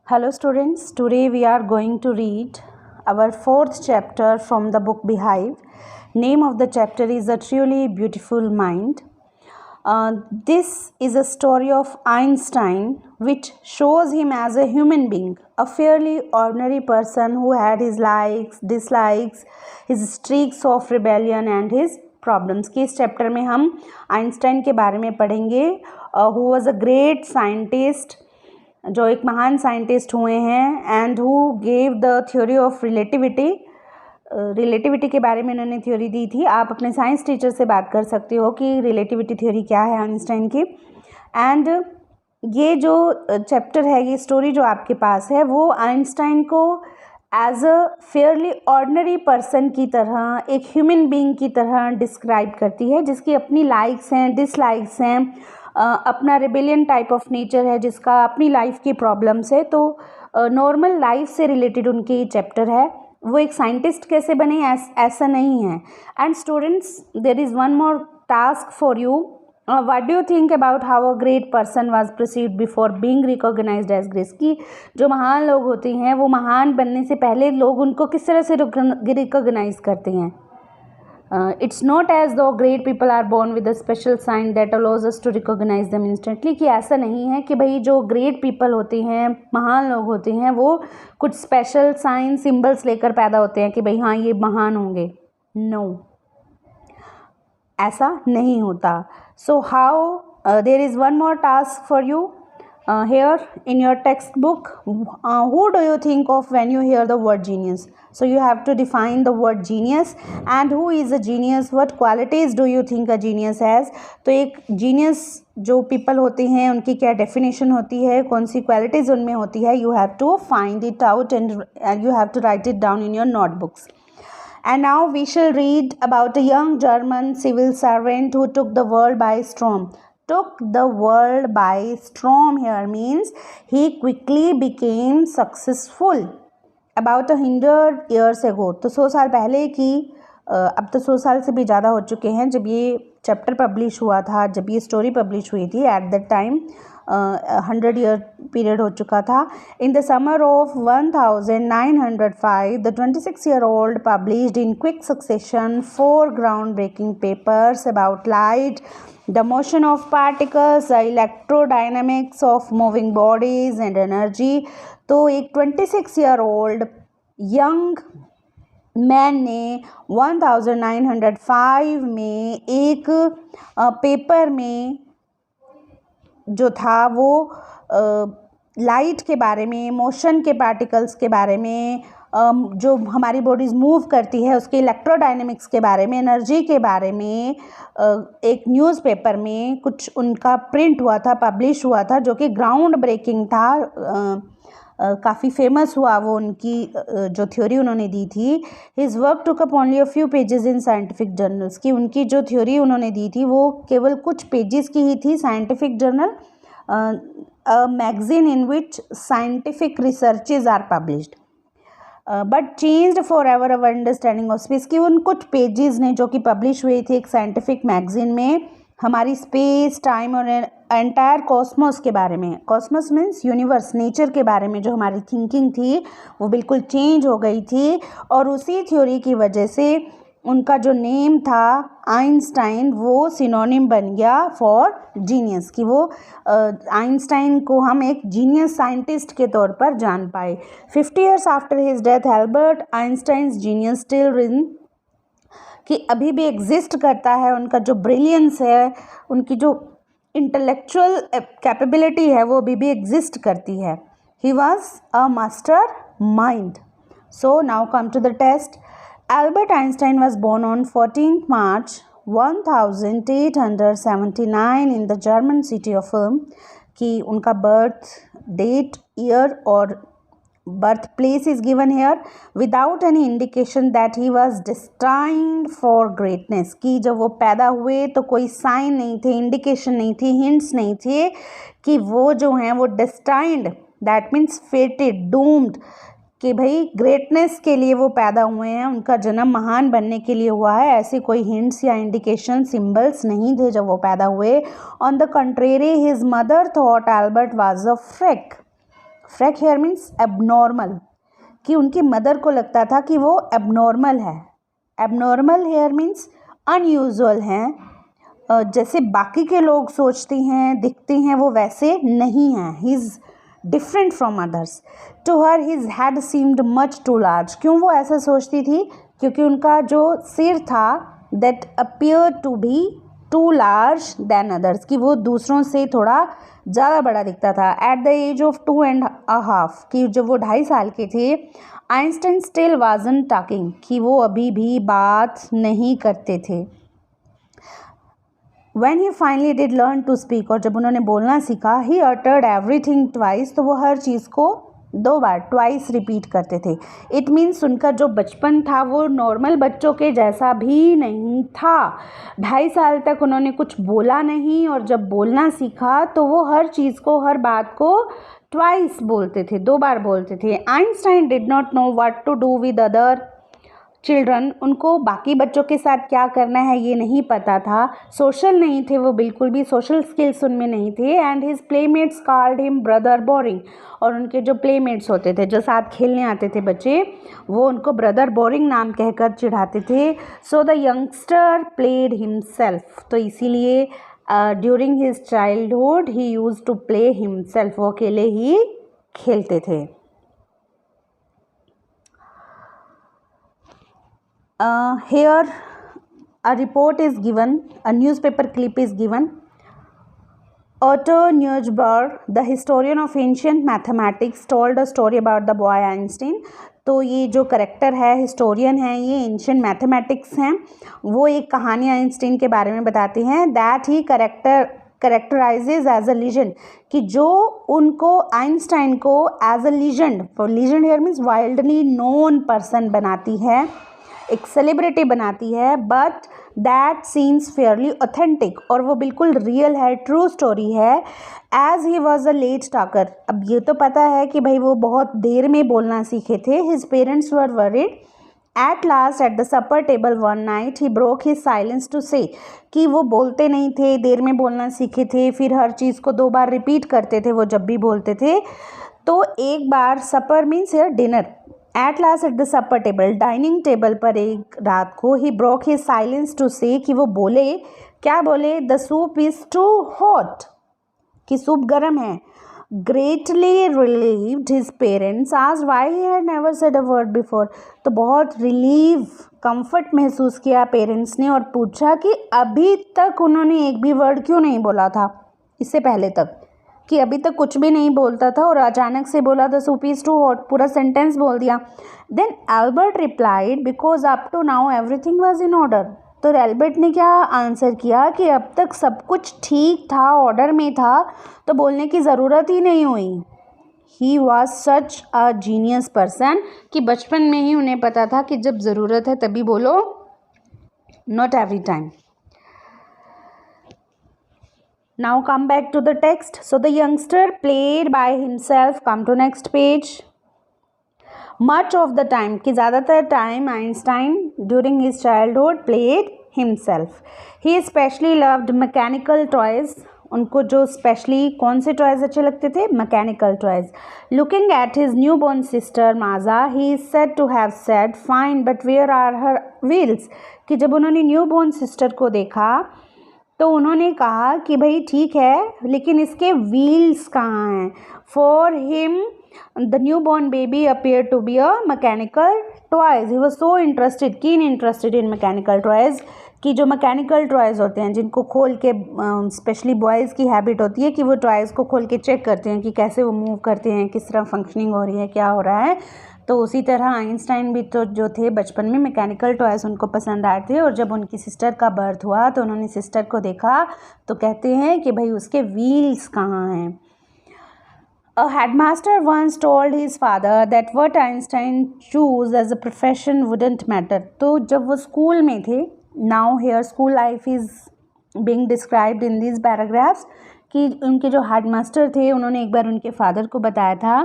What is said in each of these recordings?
Hello students, today we are going to read our fourth chapter from the book Beehive. Name of the chapter is A Truly Beautiful Mind. This is a story of Einstein which shows him as a human being, a fairly ordinary person who had his likes, dislikes, his streaks of rebellion and his problems की इस chapter में हम Einstein के बारे में पढ़ेंगे who was a great scientist, जो एक महान साइंटिस्ट हुए हैं and who gave the theory of relativity के बारे में उन्होंने थ्योरी दी थी। आप अपने साइंस टीचर से बात कर सकते हो कि रिलेटिविटी थ्योरी क्या है आइंस्टाइन की। एंड ये जो चैप्टर है, ये स्टोरी जो आपके पास है, वो आइंस्टाइन को as a fairly ordinary person की तरह, एक ह्यूमन बीइंग की तरह डिस्क्राइब करती है, जिसकी अपनी लाइक्स हैं, डिसलाइक्स हैं, अपना रिबेलियन टाइप ऑफ नेचर है, जिसका अपनी लाइफ की प्रॉब्लम्स है। तो नॉर्मल लाइफ से रिलेटेड उनकी चैप्टर है। वो एक साइंटिस्ट कैसे बने ऐसा नहीं है। And students, there is one more task for you. What do you think about how a great person was perceived before being recognised as great? कि जो महान लोग होते हैं, वो महान बनने से पहले लोग उनको किस तरह से रिकॉग्नाइज करते हैं। It's not as though great people are born with a special sign that allows us to recognize them instantly, कि ऐसा नहीं है कि भाई जो ग्रेट पीपल होते हैं, महान लोग होते हैं, वो कुछ स्पेशल साइन सिंबल्स लेकर पैदा होते हैं कि भाई हाँ ये महान होंगे। नो, ऐसा नहीं होता। So how there is one more task for you here in your textbook. Who do you think of when you hear the word genius? So you have to define the word genius and who is a genius, what qualities do you think a genius has? तो एक genius जो people होते हैं उनकी क्या definition होती है, कौन सी qualities उनमें होती है, you have to find it out and you have to write it down in your notebooks. And now we shall read about a young German civil servant who took the world by storm. Took the world by storm here means he quickly became successful. About 100 years ago, तो 100 साल पहले की, अब तो 100 साल से भी ज़्यादा हो चुके हैं जब ये चैप्टर पब्लिश हुआ था, जब ये स्टोरी पब्लिश हुई थी। At that time 100 year period हो चुका था। In the summer of 1905 the 26-year-old published in quick succession 4 ground breaking papers about light, the motion of particles, the electrodynamics of moving bodies and energy. तो एक 26-year-old young man ने 1905 में एक paper में जो था वो लाइट के बारे में, मोशन के पार्टिकल्स के बारे में, जो हमारी बॉडीज़ मूव करती है उसके इलेक्ट्रोडायनेमिक्स के बारे में, एनर्जी के बारे में एक न्यूज़पेपर में कुछ उनका प्रिंट हुआ था, पब्लिश हुआ था, जो कि ग्राउंड ब्रेकिंग था। काफ़ी फेमस हुआ वो उनकी जो थ्योरी उन्होंने दी थी। His work took up only a few pages in scientific journals, की उनकी जो थ्योरी उन्होंने दी थी वो केवल कुछ पेजेस की ही थी। Scientific journal, a magazine in which scientific researches are published, but changed forever our understanding of space, की उन कुछ पेजेस ने जो कि पब्लिश हुई थी एक साइंटिफिक मैगजीन में, हमारी स्पेस, टाइम और एंटायर कॉस्मोस के बारे में, कॉस्मोस मीन्स यूनिवर्स, नेचर के बारे में जो हमारी थिंकिंग थी वो बिल्कुल चेंज हो गई थी। और उसी थ्योरी की वजह से उनका जो नेम था आइंस्टाइन, वो सिनोनिम बन गया फॉर जीनियस, कि वो आइंस्टाइन को हम एक जीनियस साइंटिस्ट के तौर पर जान पाए। 50 years after his death Albert Einstein's genius still reigns, कि अभी भी एग्जिस्ट करता है, उनका जो ब्रिलियंस है, उनकी जो इंटेलेक्चुअल कैपेबिलिटी है वो अभी भी एग्जिस्ट करती है। He was a mastermind. So now come to the test. Albert Einstein was born on 14th March 1879 in the German city of Ulm, कि उनका बर्थ डेट, ईयर और birth place is given here without any indication that he was destined for greatness, कि जब वो पैदा हुए तो कोई साइन नहीं थे, इंडिकेशन नहीं थी, हिंट्स नहीं थे कि वो जो हैं वो destined, that means fated, doomed, कि भाई ग्रेटनेस के लिए वो पैदा हुए हैं, उनका जन्म महान बनने के लिए हुआ है। ऐसे कोई हिंट्स या इंडिकेशन सिंबल्स नहीं थे जब वो पैदा हुए। On the contrary his mother thought Albert was a freak freak here means abnormal, कि उनकी मदर को लगता था कि वो एबनॉर्मल है। एबनॉर्मल हेयर मीन्स अनयूजुअल हैं, जैसे बाकी के लोग सोचते हैं दिखते हैं वो वैसे नहीं हैं। He is different from others. To her his head seemed much too large. क्यों वो ऐसा सोचती थी? क्योंकि उनका जो सिर था that appear to be too large than others, कि वो दूसरों से थोड़ा ज़्यादा बड़ा दिखता था। एट द एज ऑफ 2.5, कि जब वो 2.5 साल के थे, आइंस्टाइन स्टिल वाजंट टॉकिंग, कि वो अभी भी बात नहीं करते थे। When he finally did learn to speak, और जब उन्होंने बोलना सीखा, he uttered everything twice, तो वो हर चीज़ को 2 बार ट्वाइस रिपीट करते थे। इट मीन्स उनका जो बचपन था वो नॉर्मल बच्चों के जैसा भी नहीं था। 2.5 साल तक उन्होंने कुछ बोला नहीं, और जब बोलना सीखा तो वो हर चीज़ को, हर बात को ट्वाइस बोलते थे, 2 बार बोलते थे। Einstein did not know what to do with other children, उनको बाकी बच्चों के साथ क्या करना है ये नहीं पता था। सोशल नहीं थे वो, बिल्कुल भी सोशल स्किल्स उनमें नहीं थे। And his playmates called him brother boring, और उनके जो प्लेमेट्स होते थे, जो साथ खेलने आते थे बच्चे, वो उनको ब्रदर बोरिंग नाम कहकर चिढ़ाते थे। So the youngster played himself, तो इसीलिए during his childhood he used to play himself, वो अकेले ही खेलते थे। Here a report is given, a newspaper clip is given. Otto Neugebauer, the historian of ancient mathematics, told a story about the boy Einstein. तो ये जो character है, historian है, ये एंशियंट मैथमेटिक्स हैं, वो एक कहानी आइंस्टीन के बारे में बताते हैं। That he characterises as a legend, कि जो उनको आइंस्टाइन को as a legend, for legend here means widely known person बनाती है, एक सेलिब्रिटी बनाती है। But that seems fairly authentic, और वो बिल्कुल रियल है, ट्रू स्टोरी है। As he was a late talker, अब ये तो पता है कि भाई वो बहुत देर में बोलना सीखे थे। His parents were worried. At last at the supper table one night he broke his silence to say, कि वो बोलते नहीं थे, देर में बोलना सीखे थे, फिर हर चीज़ को 2 बार रिपीट करते थे वो जब भी बोलते थे। तो एक बार, supper means here dinner, at last at the supper table, dining table पर एक रात को, he broke his silence to say, कि वो बोले, क्या बोले? The soup is too hot, कि सूप गर्म है। Greatly relieved his parents asked why he had never said a word before, तो बहुत रिलीव, कंफर्ट महसूस किया पेरेंट्स ने, और पूछा कि अभी तक उन्होंने एक भी वर्ड क्यों नहीं बोला था, इससे पहले तक, कि अभी तक कुछ भी नहीं बोलता था, और अचानक से बोला the soup is too hot, पूरा सेंटेंस बोल दिया। Then Albert replied because up to now everything was in order, तो एल्बर्ट ने क्या आंसर किया कि अब तक सब कुछ ठीक था, ऑर्डर में था, तो बोलने की ज़रूरत ही नहीं हुई। He was such a genius person, कि बचपन में ही उन्हें पता था कि जब ज़रूरत है तभी बोलो, not every time. Now come back to the text. So the youngster played by himself. Come to next page. Much of the time, कि ज़्यादातर time Einstein during his childhood played himself. He especially loved mechanical toys. उनको जो specially कौन से toys अच्छे लगते थे? Mechanical toys. Looking at his new born sister Maja, he is said to have said fine but where are her wheels, कि जब उन्होंने न्यू बॉर्न सिस्टर को देखा तो उन्होंने कहा कि भाई ठीक है, लेकिन इसके व्हील्स कहाँ हैं? For him the new born baby appear to be a mechanical toys. He was so interested, keen interested in mechanical toys, कि जो मैकेनिकल टॉयज़ होते हैं जिनको खोल के, स्पेशली बॉयज़ की हैबिट होती है कि वो टॉयज़ को खोल के चेक करते हैं कि कैसे वो मूव करते हैं, किस तरह फंक्शनिंग हो रही है, क्या हो रहा है। तो उसी तरह आइंस्टाइन भी तो जो थे बचपन में मैकेनिकल टॉयज़ उनको पसंद आए थे, और जब उनकी सिस्टर का बर्थ हुआ तो उन्होंने सिस्टर को देखा तो कहते हैं कि भाई उसके व्हील्स कहाँ हैं। A headmaster once told his father that what Einstein chose as a profession wouldn't matter. तो जब वो स्कूल में थे, now here school life is being described in these paragraphs, कि उनके जो हेडमास्टर थे उन्होंने एक बार उनके फादर को बताया था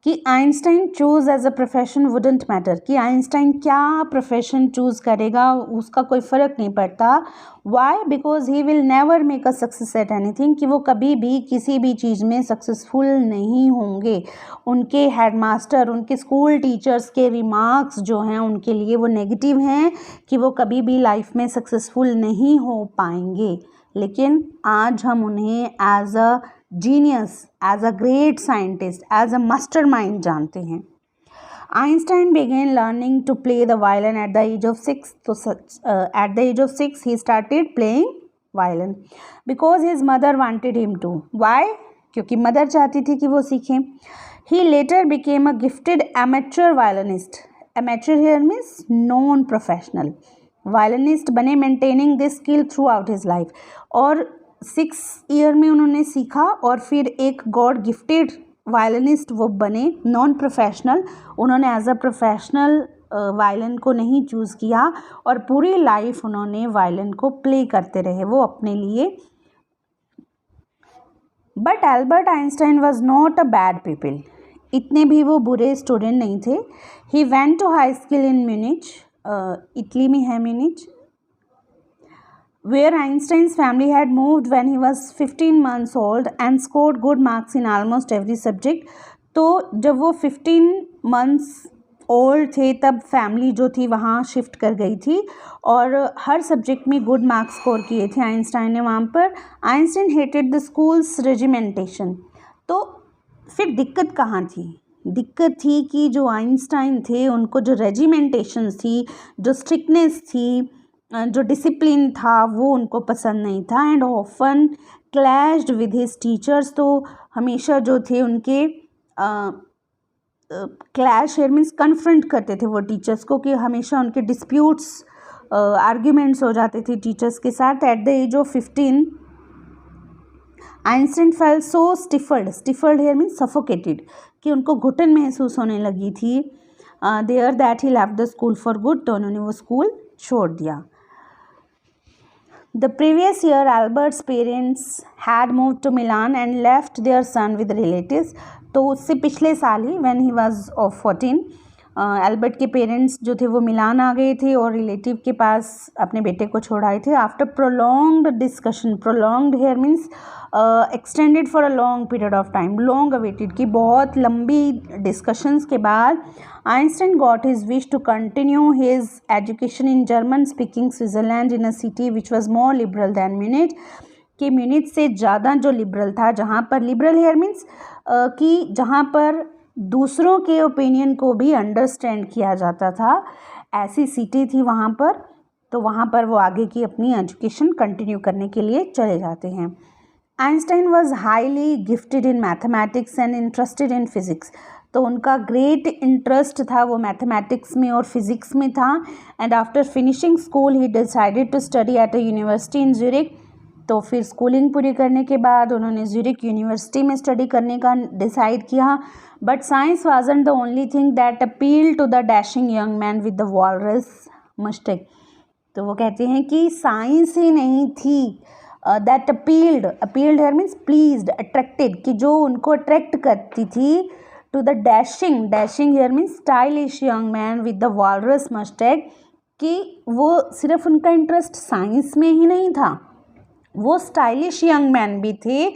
कि Einstein choose as a profession wouldn't matter, कि आइंस्टाइन क्या प्रोफेशन चूज़ करेगा उसका कोई फ़र्क नहीं पड़ता। Why? Because he will never make a success at anything, कि वो कभी भी किसी भी चीज़ में सक्सेसफुल नहीं होंगे। उनके हेडमास्टर, उनके स्कूल टीचर्स के रिमार्क्स जो हैं उनके लिए वो नेगेटिव हैं कि वो कभी भी लाइफ में सक्सेसफुल नहीं हो पाएंगे। लेकिन आज हम उन्हें as a genius, as a great scientist, as a mastermind जानते हैं। Einstein began learning to play the violin at the age of 6. So at the age of 6 he started playing violin because his mother wanted him to. Why? क्योंकि mother चाहती थी कि वो सीखें. He later became a gifted amateur violinist. Amateur here means non-professional. Violinist बने, maintaining this skill throughout his life. और 6 year में उन्होंने सीखा और फिर एक गॉड गिफ्टेड वायलिनिस्ट वो बने, नॉन प्रोफेशनल। उन्होंने एज अ प्रोफेशनल वायलिन को नहीं चूज़ किया और पूरी लाइफ उन्होंने वायलिन को प्ले करते रहे वो अपने लिए। But Albert Einstein was not a bad people, इतने भी वो बुरे स्टूडेंट नहीं थे। He went to high school in Munich, Italy में है Munich, where Einstein's family had moved when he was 15 months old and scored good marks in almost every subject. तो जब वो 15 months ओल्ड थे तब फैमिली जो थी वहाँ शिफ्ट कर गई थी और हर सब्जेक्ट में गुड मार्क्स स्कोर किए थे आइंस्टाइन ने वहाँ पर। Einstein hated the schools regimentation. तो फिर दिक्कत कहाँ थी? दिक्कत थी कि जो आइंस्टाइन थे उनको जो रेजिमेंटेशन थी, जो स्ट्रिक्टनेस थी, जो डिसिप्लिन था वो उनको पसंद नहीं था। And often clashed with his teachers, तो हमेशा जो थे उनके क्लैश हेयर मीन्स कन्फ्रंट करते थे वो टीचर्स को, कि हमेशा उनके डिस्प्यूट्स आर्ग्यूमेंट्स हो जाते थे टीचर्स के साथ। At the age of 15 Einstein felt so stifled here means suffocated, कि उनको घुटन महसूस होने लगी थी there that he left the school for good, तो उन्होंने वो स्कूल छोड़ दिया। The previous year, Albert's parents had moved to Milan and left their son with relatives. तो उससे पिछले साल ही when he was of 14, Albert के पेरेंट्स जो थे वो मिलान आ गए थे और रिलेटिव के पास अपने बेटे को छोड़ाए थे। After prolonged discussion, prolonged here means extended for a long period of time, long awaited, की बहुत लंबी डिस्कशंस के बाद Einstein got his wish to continue his education in German speaking Switzerland in a city which was more liberal than Munich, कि Munich से ज़्यादा जो liberal था, जहाँ पर लिबरल हेयर मीन्स कि जहाँ पर दूसरों के ओपिनियन को भी अंडरस्टैंड किया जाता था, ऐसी सिटी थी वहाँ पर। तो वहाँ पर वो आगे की अपनी एजुकेशन कंटिन्यू करने के लिए चले जाते हैं। Einstein was highly gifted in mathematics and interested in physics, तो उनका ग्रेट इंटरेस्ट था वो मैथमेटिक्स में और फिज़िक्स में था। And after finishing school he decided to study at a university in Zurich, तो फिर स्कूलिंग पूरी करने के बाद उन्होंने ज्यूरिख यूनिवर्सिटी में स्टडी करने का डिसाइड किया। But science wasn't the only thing that appeal to the dashing young man with the walrus moustache, तो वो कहते हैं कि साइंस ही नहीं थी that appealed here means pleased, attracted, कि जो उनको अट्रैक्ट करती थी, to the dashing here means stylish young man with the walrus moustache, कि वो सिर्फ उनका इंटरेस्ट साइंस में ही नहीं था, वो स्टाइलिश यंग मैन भी थे।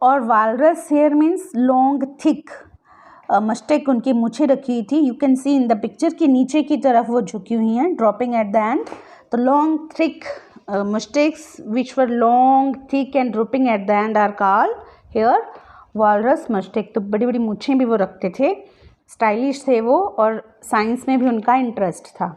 और walrus here means long thick moustache, उनकी मूछें रखी हुई थी। You can see in the picture कि नीचे की तरफ वो झुकी हुई हैं, ड्रॉपिंग एट द एंड। तो long thick moustaches which were long thick and drooping at the end are called here walrus moustache. तो बड़ी बड़ी मूछें भी वो रखते थे, स्टाइलिश थे वो और साइंस में भी उनका इंटरेस्ट था।